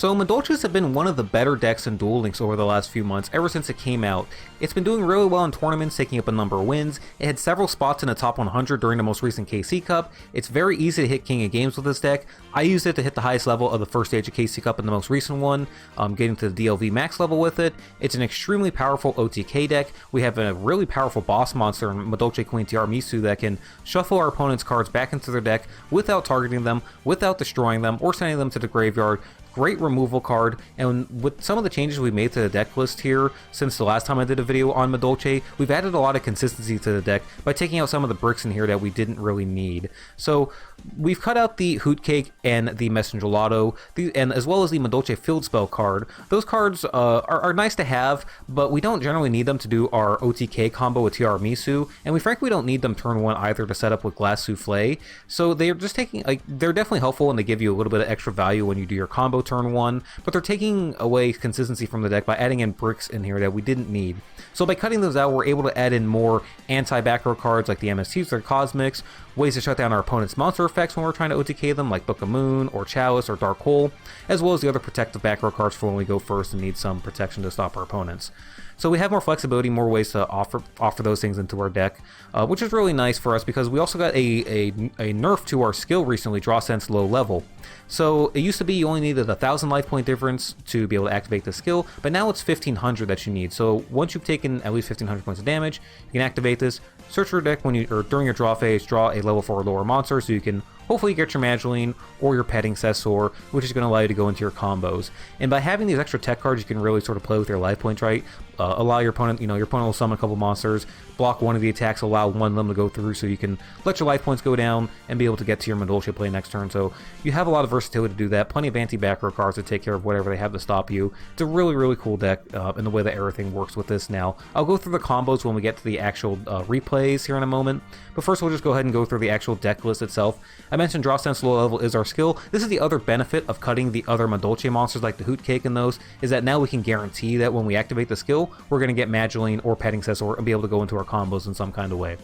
So Madolches have been one of the better decks in Duel Links over the last few months, ever since it came out. It's been doing really well in tournaments, taking up a number of wins. It had several spots in the top 100 during the most recent KC Cup. It's very easy to hit King of Games with this deck. I used it to hit the highest level of the first stage of KC Cup in the most recent one, getting to the DLV max level with it. It's an extremely powerful OTK deck. We have a really powerful boss monster in Madolche Queen Tiramisu that can shuffle our opponent's cards back into their deck without targeting them, without destroying them, or sending them to the graveyard. Great removal card, and with some of the changes we made to the deck list here since the last time I did a video on Madolche, we've added a lot of consistency to the deck by taking out some of the bricks in here that we didn't really need. So we've cut out the Hoot Cake and the Messenger Lotto, and as well as the Madolche Field Spell card. Those cards are nice to have, but we don't generally need them to do our OTK combo with Tiramisu, and we frankly don't need them turn 1 either to set up with Glass Souffle. So they're just taking, they're definitely helpful and they give you a little bit of extra value when you do your combo turn 1, but they're taking away consistency from the deck by adding in bricks in here that we didn't need. So by cutting those out, we're able to add in more anti-back row cards like the MSTs or Cosmics, ways to shut down our opponent's monster effects when we're trying to OTK them, like Book of Moon, or Chalice, or Dark Hole, as well as the other protective back row cards for when we go first and need some protection to stop our opponents. So we have more flexibility, more ways to offer those things into our deck, which is really nice for us because we also got a nerf to our skill recently, Draw Sense Low Level. So it used to be you only needed 1,000 life point difference to be able to activate the skill, but now it's 1,500 that you need. So once you've taken at least 1,500 points of damage, you can activate this, search your deck during your draw phase, draw a level 4 or lower monster so you can hopefully get your Madolche or your Petting Cessor, which is going to allow you to go into your combos. And by having these extra tech cards, you can really sort of play with your life points, right? Allow your opponent, your opponent will summon a couple monsters, block one of the attacks, allow one of them to go through so you can let your life points go down and be able to get to your Madolche play next turn. So you have a lot of versatility to do that, plenty of anti-back row cards to take care of whatever they have to stop you. It's a really, really cool deck in the way that everything works with this now. I'll go through the combos when we get to the actual replays here in a moment, but first we'll just go ahead and go through the actual deck list itself. I mentioned Draw Sense Low Level is our skill. This is the other benefit of cutting the other Madolche monsters like the Hoot Cake and those, is that now we can guarantee that when we activate the skill, we're going to get Madolche or Petting Cessor and be able to go into our combos in some kind of way.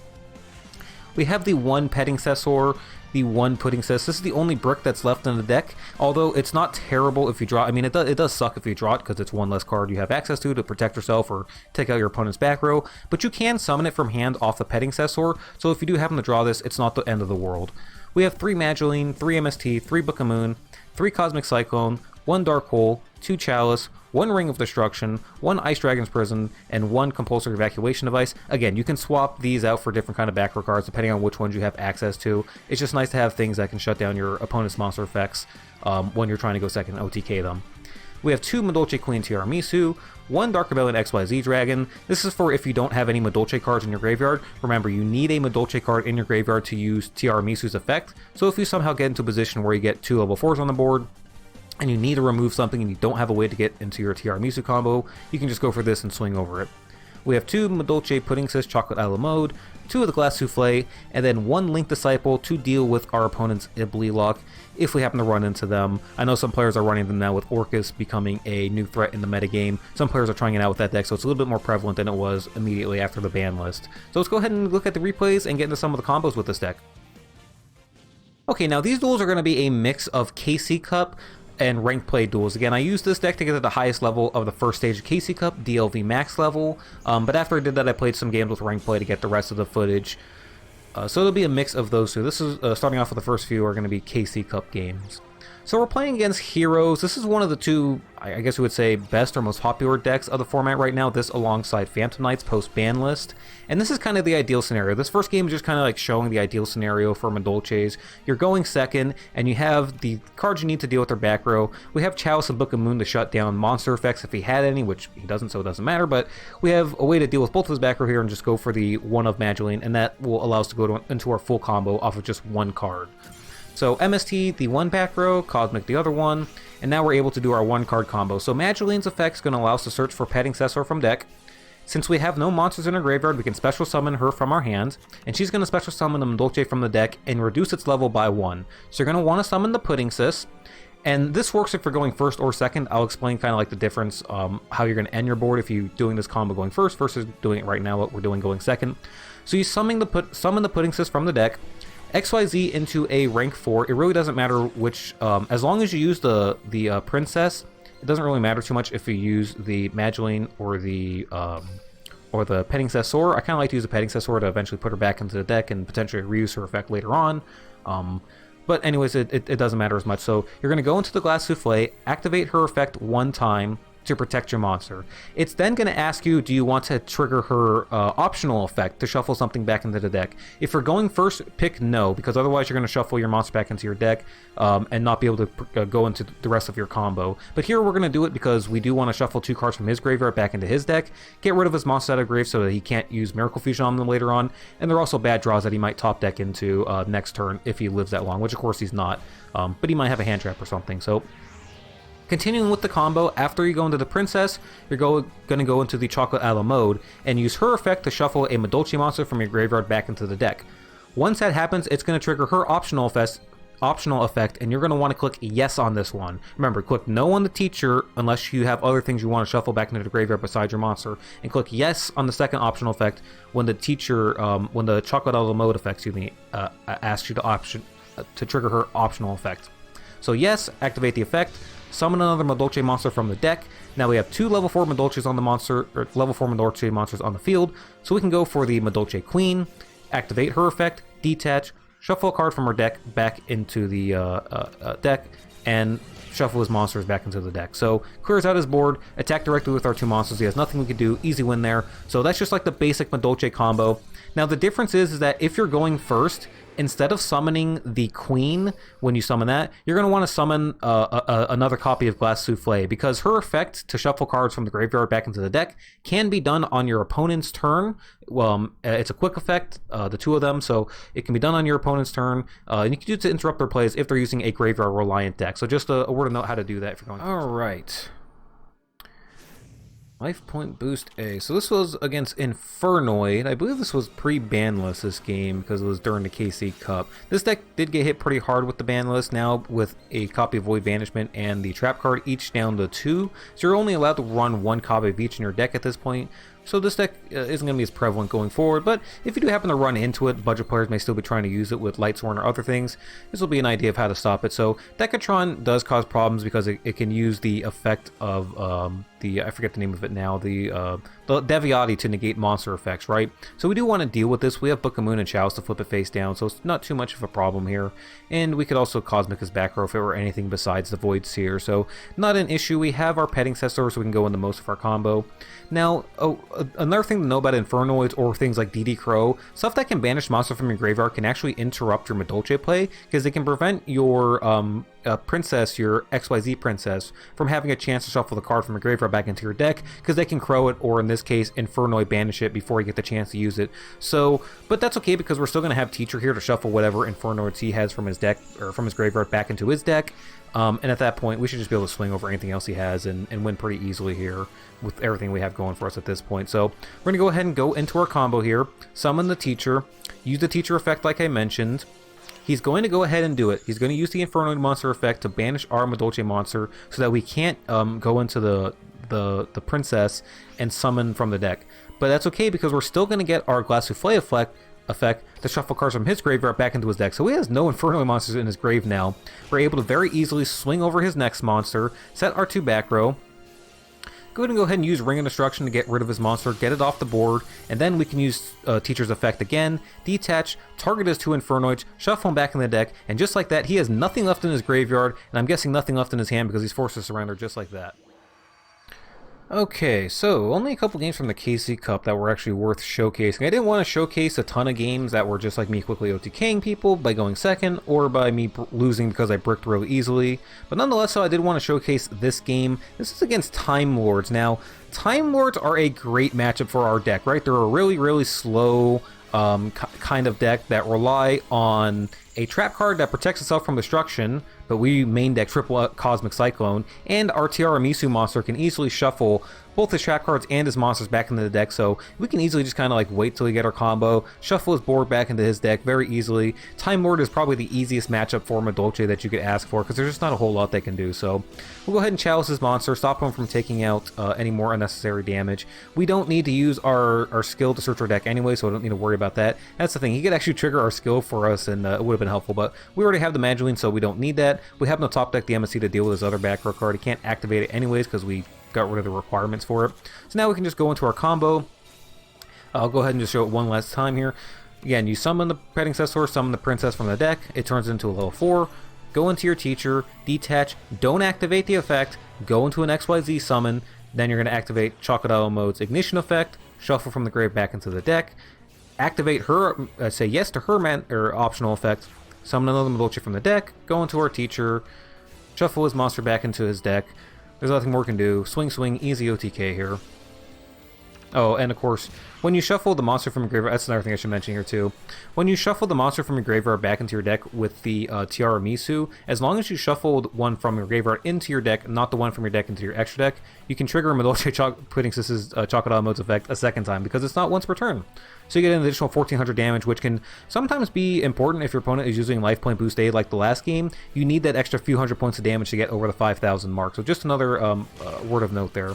We have the one Petting Cessor, the one Pudding Cess. This is the only brick that's left in the deck, although it's not terrible if you draw. I mean, it does suck if you draw it because it's one less card you have access to protect yourself or take out your opponent's back row, but you can summon it from hand off the Petting Cessor, so if you do happen to draw this, it's not the end of the world. We have 3 Madolche, 3 MST, 3 Book of Moon, 3 Cosmic Cyclone, 1 Dark Hole, 2 Chalice, 1 Ring of Destruction, 1 Ice Dragon's Prison, and 1 Compulsory Evacuation Device. Again, you can swap these out for different kind of back row cards depending on which ones you have access to. It's just nice to have things that can shut down your opponent's monster effects when you're trying to go second and OTK them. We have 2 Madolche Queen Tiramisu, 1 Dark Rebellion XYZ Dragon. This is for if you don't have any Madolche cards in your graveyard. Remember, you need a Madolche card in your graveyard to use Tiramisu's effect, so if you somehow get into a position where you get 2 level 4s on the board, and you need to remove something and you don't have a way to get into your Tiramisu combo, you can just go for this and swing over it. We have 2 Madolche Pudding Cess Chocolate a la Mode, 2 of the Glass Souffle, and then 1 Link Disciple to deal with our opponent's Ibli Lock if we happen to run into them. I know some players are running them now with Orcus becoming a new threat in the metagame. Some players are trying it out with that deck, so it's a little bit more prevalent than it was immediately after the ban list. So let's go ahead and look at the replays and get into some of the combos with this deck. Okay, now these duels are going to be a mix of KC Cup and ranked play duels. Again, I used this deck to get to the highest level of the first stage of KC Cup, DLV max level, but after I did that I played some games with ranked play to get the rest of the footage. So it'll be a mix of those two. This is starting off with the first few are going to be KC Cup games. So we're playing against Heroes. This is one of the 2, I guess we would say, best or most popular decks of the format right now. This alongside Phantom Knights post-ban list. And this is kind of the ideal scenario. This first game is just kind of like showing the ideal scenario for Madolches. You're going second, and you have the cards you need to deal with their back row. We have Chalice and Book of Moon to shut down monster effects if he had any, which he doesn't, so it doesn't matter. But we have a way to deal with both of his back row here and just go for the one of Madolche, and that will allow us to go into our full combo off of just one card. So MST, the one back row, Cosmic, the other one, and now we're able to do our 1-card combo. So Madolche's effect is going to allow us to search for Petting Cessor from deck. Since we have no monsters in our graveyard, we can special summon her from our hand, and she's going to special summon the Madolche from the deck and reduce its level by 1. So you're going to want to summon the Pudding Cess, and this works if you're going first or second. I'll explain kind of like the difference, how you're going to end your board if you're doing this combo going first versus doing it right now, what we're doing going second. So you summon the Pudding Cess from the deck. XYZ into a rank 4, it really doesn't matter which, as long as you use the princess, it doesn't really matter too much if you use the Madolche or the Petting Sessor. I kind of like to use the Petting Sessor to eventually put her back into the deck and potentially reuse her effect later on. But anyways, it doesn't matter as much. So you're going to go into the Glass Souffle, activate her effect one time to protect your monster. It's then going to ask you, do you want to trigger her optional effect to shuffle something back into the deck? If you're going first, pick no, because otherwise you're going to shuffle your monster back into your deck and not be able to go into the rest of your combo. But here we're going to do it because we do want to shuffle 2 cards from his graveyard back into his deck, get rid of his monster out of grave so that he can't use Miracle Fusion on them later on, and there are also bad draws that he might top deck into next turn if he lives that long, which of course he's not, but he might have a hand trap or something. So continuing with the combo, after you go into the Princess, you're going to go into the Chocolate Aloe mode and use her effect to shuffle a Madolche monster from your graveyard back into the deck. Once that happens, it's going to trigger her optional effect, and you're going to want to click yes on this one. Remember, click no on the teacher unless you have other things you want to shuffle back into the graveyard besides your monster, and click yes on the second optional effect when the teacher, when the Chocolate Aloe mode effect, asks you to trigger her optional effect. So yes, activate the effect. Summon another Madolche monster from the deck. Now we have 2 level 4 Madolches on the monster, or level 4 Madolche monsters on the field, so we can go for the Madolche Queen, activate her effect, detach, shuffle a card from her deck back into the deck, and shuffle his monsters back into the deck. So clears out his board, attack directly with our 2 monsters. He has nothing we can do, easy win there. So that's just like the basic Madolche combo. Now the difference is that if you're going first, instead of summoning the Queen when you summon that, you're going to want to summon another copy of Glass Souffle, because her effect to shuffle cards from the graveyard back into the deck can be done on your opponent's turn. Well, it's a quick effect, the 2 of them, so it can be done on your opponent's turn, and you can do it to interrupt their plays if they're using a graveyard reliant deck. So just a word of note how to do that if you're going. All right. Life point boost A. So this was against Infernoid. I believe this was pre-banless, this game, because it was during the KC Cup. This deck did get hit pretty hard with the ban list, now with a copy of Void Banishment and the Trap card each down to 2. So you're only allowed to run 1 copy of each in your deck at this point. So this deck isn't going to be as prevalent going forward, but if you do happen to run into it, budget players may still be trying to use it with Lightsworn or other things. This will be an idea of how to stop it. So Decatron does cause problems because it can use the effect of I forget the name of it now, the Deviati to negate monster effects, right? So we do want to deal with this. We have Book of Moon and Chalice to flip it face down, so it's not too much of a problem here. And we could also Cosmic as back row if it were anything besides the Void Seer, so not an issue. We have our Petting Sessor, so we can go into most of our combo. Now, another thing to know about Infernoids or things like DD Crow, stuff that can banish monster from your graveyard can actually interrupt your Madolche play, because they can prevent your princess, your XYZ princess, from having a chance to shuffle the card from your graveyard back into your deck, because they can Crow it, or in this case, Infernoid banish it before you get the chance to use it. So, but that's okay, because we're still going to have Teacher here to shuffle whatever Infernoids he has from his deck, or from his graveyard back into his deck. And at that point, we should just be able to swing over anything else he has and win pretty easily here with everything we have going for us at this point. So we're going to go ahead and go into our combo here, summon the Teacher, use the Teacher effect like I mentioned. He's going to go ahead and do it. He's going to use the Infernoid monster effect to banish our Madolche monster so that we can't go into the princess and summon from the deck. But that's okay, because we're still going to get our Glass Souffle effect to shuffle cards from his graveyard back into his deck. So he has no Infernoid monsters in his grave now. We're able to very easily swing over his next monster, set our 2 back row, go ahead and use Ring of Destruction to get rid of his monster, get it off the board, and then we can use Teacher's effect again, detach, target his 2 Infernoids, shuffle him back in the deck, and just like that, he has nothing left in his graveyard, and I'm guessing nothing left in his hand because he's forced to surrender just like that. Okay, so only a couple games from the KC Cup that were actually worth showcasing. I didn't want to showcase a ton of games that were just like me quickly OTKing people by going second, or by me losing because I bricked really easily. But nonetheless, so I did want to showcase this game. This is against Time Lords. Now, Time Lords are a great matchup for our deck, right? They're a really, really slow kind of deck that rely on a trap card that protects itself from destruction, but we main deck triple Cosmic Cyclone, and our Tiramisu monster can easily shuffle both his trap cards and his monsters back into the deck, so we can easily just kind of like wait till we get our combo, shuffle his board back into his deck very easily. Time Lord is probably the easiest matchup for Madolche that you could ask for, because there's just not a whole lot they can do. So we'll go ahead and chalice his monster, stop him from taking out any more unnecessary damage. We don't need to use our skill to search our deck anyway, so I don't need to worry about that. That's the thing, he could actually trigger our skill for us, and it would have been helpful, but we already have the Madolche, so we don't need that. We have no top deck the MSC to deal with his other back row card. He can't activate it anyways because we got rid of the requirements for it. So now we can just go into our combo. I'll go ahead and just show it one last time here. Again, you summon the Petting Cestor, summon the Princess from the deck. It turns into a level 4. Go into your teacher, detach, don't activate the effect, go into an XYZ summon, then you're going to activate Chocodile Mode's Ignition effect, shuffle from the grave back into the deck, activate her, say yes to her optional effect, summon another Madolche from the deck, go into our teacher, shuffle his monster back into his deck. There's nothing more we can do. Swing, swing, easy OTK here. Oh, and of course, when you shuffle the monster from your graveyard, that's another thing I should mention here too. When you shuffle the monster from your graveyard back into your deck with the Tiramisu, as long as you shuffled one from your graveyard into your deck, not the one from your deck into your extra deck, you can trigger Madolche Pudding Sis's Chocodile Mode's effect a second time, because it's not once per turn. So you get an additional 1400 damage, which can sometimes be important if your opponent is using life point boost aid like the last game. You need that extra few hundred points of damage to get over the 5,000 mark. So just another word of note there.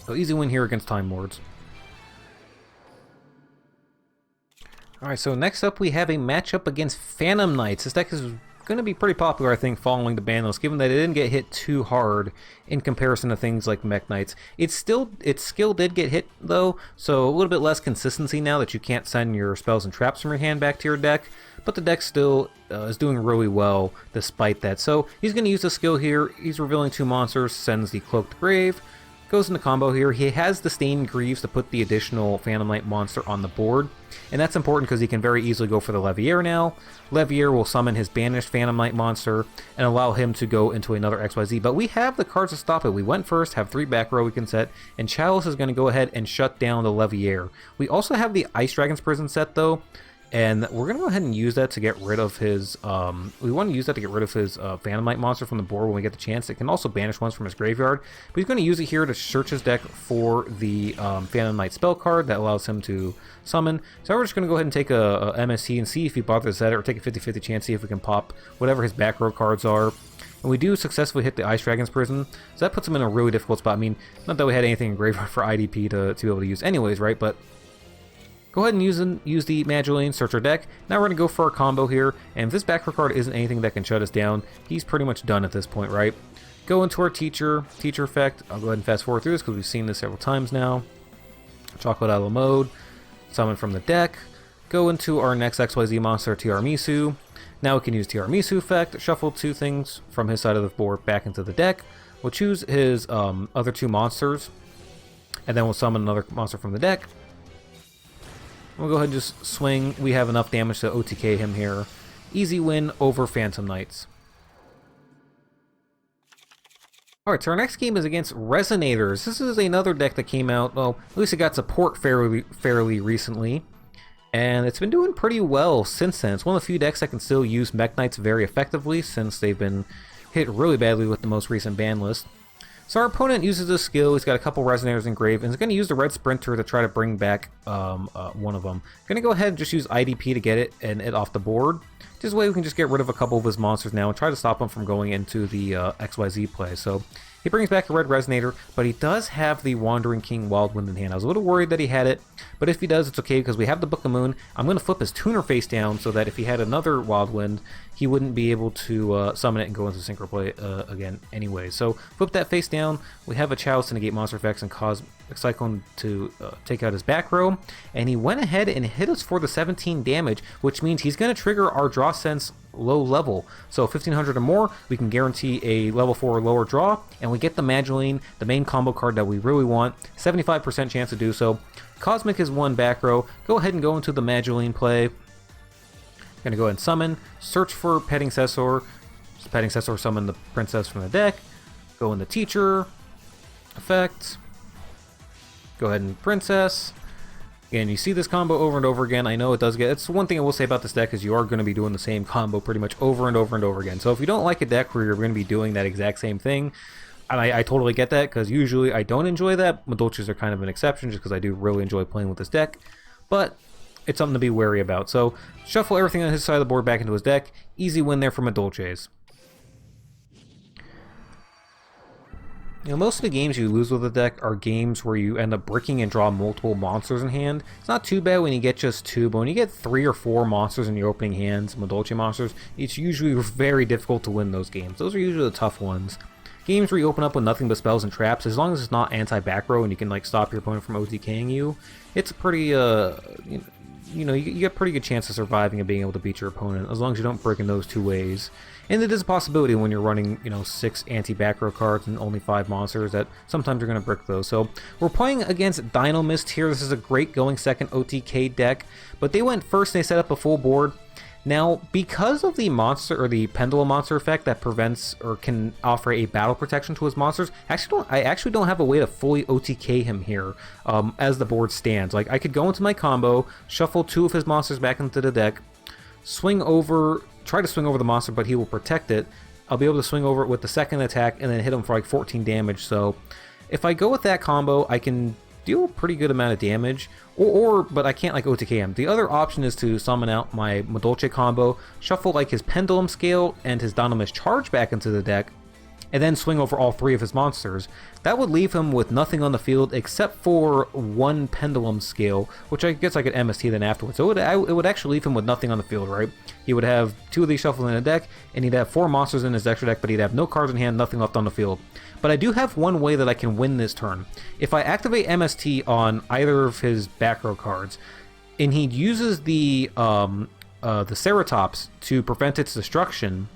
So easy win here against Time Lords. Alright, so next up we have a matchup against Phantom Knights. This deck is going to be pretty popular, I think, following the ban list, given that it didn't get hit too hard in comparison to things like Mech Knights. Its skill did get hit, though, so a little bit less consistency now that you can't send your spells and traps from your hand back to your deck, but the deck still is doing really well despite that. So he's going to use the skill here. He's revealing 2 monsters, sends the Cloaked Grave, goes into combo here. He has the Stained Greaves to put the additional Phantom Knight monster on the board, and that's important because he can very easily go for the Levier now. Levier will summon his banished Phantom Knight monster and allow him to go into another XYZ, but we have the cards to stop it. We went first, have 3 back row we can set, and Chalice is going to go ahead and shut down the Levier. We also have the Ice Dragon's Prison set, though, and we're going to go ahead and use that to get rid of his, we want to use that to get rid of his Phantom Knight monster from the board when we get the chance. It can also banish ones from his graveyard, but he's going to use it here to search his deck for the Phantom Knight spell card that allows him to summon. So we're just going to go ahead and take a MSC and see if he bothers to set it, or take a 50-50 chance, see if we can pop whatever his back row cards are. And we do successfully hit the Ice Dragon's Prison, so that puts him in a really difficult spot. I mean, not that we had anything in graveyard for IDP to be able to use anyways, right? But go ahead and use the Madolche, search our deck. Now we're going to go for our combo here, and if this back row card isn't anything that can shut us down, he's pretty much done at this point, right? Go into our teacher effect. I'll go ahead and fast forward through this because we've seen this several times now. Chocodile Mode, summon from the deck. Go into our next XYZ monster, Tiramisu. Now we can use Tiramisu effect, shuffle 2 things from his side of the board back into the deck. We'll choose his other 2 monsters, and then we'll summon another monster from the deck. We'll go ahead and just swing. We have enough damage to OTK him here. Easy win over Phantom Knights. Alright, so our next game is against Resonators. This is another deck that came out, well, at least it got support fairly recently, and it's been doing pretty well since then. It's one of the few decks that can still use Mech Knights very effectively, since they've been hit really badly with the most recent ban list. So our opponent uses this skill. He's got a couple Resonators engraved, and he's going to use the Red Sprinter to try to bring back one of them. Going to go ahead and just use IDP to get it and it off the board. This way we can just get rid of a couple of his monsters now and try to stop him from going into the XYZ play. So he brings back a red Resonator, but he does have the Wandering King Wildwind in hand. I was a little worried that he had it, but if he does, it's okay because we have the Book of Moon. I'm going to flip his Tuner face down so that if he had another Wildwind, he wouldn't be able to summon it and go into synchro play again anyway. So flip that face down. We have a Chalice to negate monster effects and cause Cyclone to take out his back row. And he went ahead and hit us for the 17 damage, which means he's going to trigger our Draw Sense low level. So 1500 or more, we can guarantee a level 4 or lower draw, and we get the Madolche, the main combo card that we really want. 75% chance to do so. Cosmic is 1 back row. Go ahead and go into the Madolche play. Gonna go ahead and summon, search for Petting Cestor. Petting Cestor summon the princess from the deck. Go in the teacher effect. Go ahead and princess. Again, you see this combo over and over again. I know it does get... It's one thing I will say about this deck is you are going to be doing the same combo pretty much over and over and over again. So if you don't like a deck where you're going to be doing that exact same thing, and I totally get that, because usually I don't enjoy that. Madolches are kind of an exception just because I do really enjoy playing with this deck. But it's something to be wary about. So shuffle everything on his side of the board back into his deck. Easy win there for Madolches. You know, most of the games you lose with the deck are games where you end up bricking and draw multiple monsters in hand. It's not too bad when you get just 2, but when you get 3 or 4 monsters in your opening hands, Madolche monsters, it's usually very difficult to win those games. Those are usually the tough ones. Games where you open up with nothing but spells and traps, as long as it's not anti-back row and you can like stop your opponent from OTKing you, it's a pretty, you get a pretty good chance of surviving and being able to beat your opponent, as long as you don't break in those 2 ways. And it is a possibility when you're running, 6 anti-back row cards and only 5 monsters that sometimes you're going to brick those. So we're playing against Dynamist here. This is a great going second OTK deck, but they went first and they set up a full board. Now, because of the monster or the pendulum monster effect that prevents or can offer a battle protection to his monsters, I actually don't have a way to fully OTK him here as the board stands. Like, I could go into my combo, shuffle 2 of his monsters back into the deck, try to swing over the monster, but he will protect it. I'll be able to swing over it with the second attack and then hit him for like 14 damage. So if I go with that combo, I can deal a pretty good amount of damage, but I can't like OTK him. The other option is to summon out my Madolche combo, shuffle like his Pendulum Scale and his Dynamist Charge back into the deck, and then swing over all 3 of his monsters. That would leave him with nothing on the field except for 1 Pendulum Scale, which I guess I could MST then afterwards. So it would actually leave him with nothing on the field, right? He would have 2 of these shuffled in a deck, and he'd have 4 monsters in his extra deck, but he'd have no cards in hand, nothing left on the field. But I do have one way that I can win this turn. If I activate MST on either of his back row cards, and he uses the Ceratops to prevent its destruction,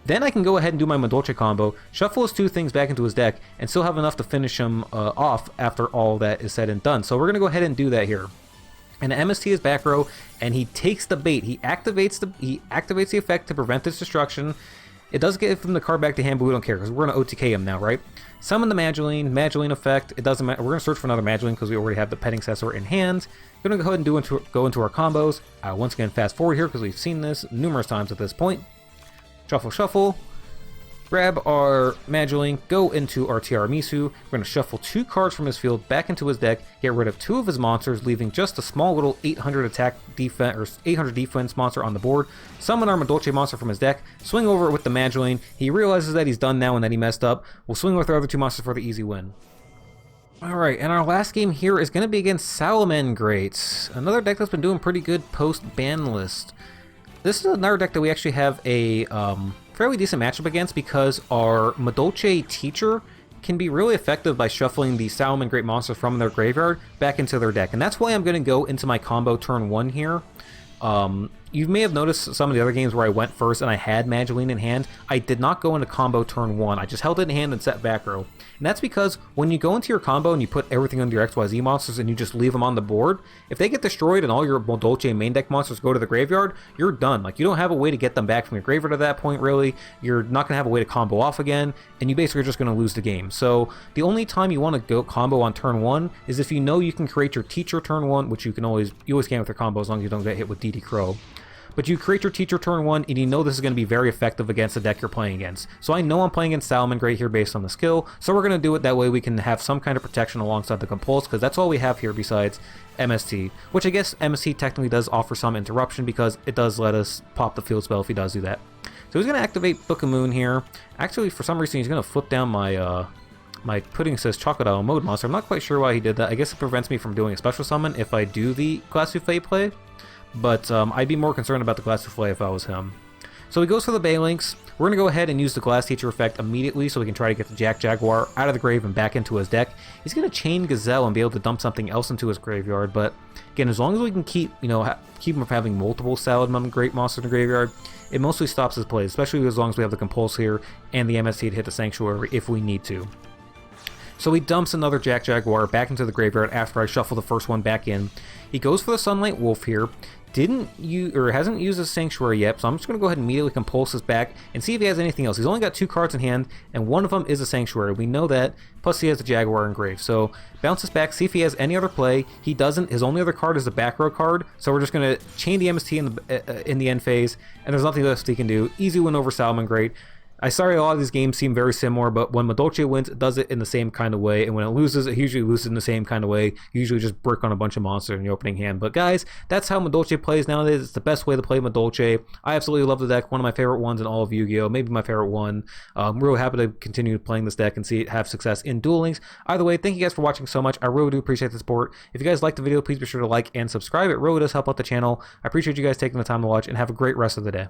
then I can go ahead and do my Madolche combo, shuffle his 2 things back into his deck, and still have enough to finish him off after all that is said and done. So we're going to go ahead and do that here. And MST is back row, and he takes the bait. He activates the effect to prevent its destruction. It does give him the card back to hand, but we don't care because we're going to OTK him now, right? Summon the Mageline effect. It doesn't matter. We're going to search for another Mageline because we already have the Petting Cessor in hand. We're going to go ahead and go into our combos. Once again, fast forward here because we've seen this numerous times at this point. Shuffle, shuffle. Grab our Mageline, go into our Tiramisu. We're going to shuffle 2 cards from his field back into his deck, get rid of 2 of his monsters, leaving just a small little 800 attack defense or 800 defense monster on the board. Summon our Madolche monster from his deck, swing over it with the Mageline. He realizes that he's done now and that he messed up. We'll swing with our other 2 monsters for the easy win. Alright, and our last game here is going to be against Salamangreat, another deck that's been doing pretty good post-ban list. This is another deck that we actually have a fairly decent matchup against because our Madolche Teacher can be really effective by shuffling the Salamangreat monsters from their graveyard back into their deck. And that's why I'm going to go into my combo turn 1 here. You may have noticed some of the other games where I went first and I had Mageline in hand. I did not go into combo turn 1. I just held it in hand and set back row. And that's because when you go into your combo and you put everything under your XYZ monsters and you just leave them on the board, if they get destroyed and all your Madolche main deck monsters go to the graveyard, you're done. Like, you don't have a way to get them back from your graveyard at that point, really. You're not going to have a way to combo off again, and you basically are just going to lose the game. So the only time you want to go combo on turn 1 is if you know you can create your Teacher turn 1, which you always can with your combo as long as you don't get hit with DD Crow. But you create your Teacher turn 1, and you know this is going to be very effective against the deck you're playing against. So I know I'm playing against Salamangreat here based on the skill, so we're going to do it that way we can have some kind of protection alongside the Compulse, because that's all we have here besides MST. Which I guess MST technically does offer some interruption, because it does let us pop the field spell if he does do that. So he's going to activate Book of Moon here. Actually, for some reason, he's going to flip down my my Pudding Says Chocolate Isle mode monster. I'm not quite sure why he did that. I guess it prevents me from doing a special summon if I do the Glass Souffle play. But I'd be more concerned about the Glass Souffle if I was him. So he goes for the Balinks. We're going to go ahead and use the Glass Teacher effect immediately so we can try to get the Jack Jaguar out of the grave and back into his deck. He's going to chain Gazelle and be able to dump something else into his graveyard, but again, as long as we can keep him from having multiple Salamangreat monsters in the graveyard, it mostly stops his play, especially as long as we have the Compulse here and the MST to hit the Sanctuary if we need to. So he dumps another Jack Jaguar back into the graveyard after I shuffle the first one back in. He goes for the Sunlight Wolf here. hasn't used a Sanctuary yet, so I'm just going to go ahead and immediately compulse this back and see if he has anything else. He's only got 2 cards in hand, and one of them is a Sanctuary. We know that, plus he has the Jaguar engraved. So bounce this back, see if he has any other play. He doesn't. His only other card is the back row card, so we're just going to chain the MST in the end phase, and there's nothing else he can do. Easy win over Salamangreat. I'm sorry, a lot of these games seem very similar, but when Madolche wins, it does it in the same kind of way, and when it loses, it usually loses in the same kind of way. You usually just brick on a bunch of monsters in the opening hand. But guys, that's how Madolche plays nowadays. It's the best way to play Madolche. I absolutely love the deck. One of my favorite ones in all of Yu-Gi-Oh! Maybe my favorite one. I'm really happy to continue playing this deck and see it have success in Duel Links. Either way, thank you guys for watching so much. I really do appreciate the support. If you guys liked the video, please be sure to like and subscribe. It really does help out the channel. I appreciate you guys taking the time to watch, and have a great rest of the day.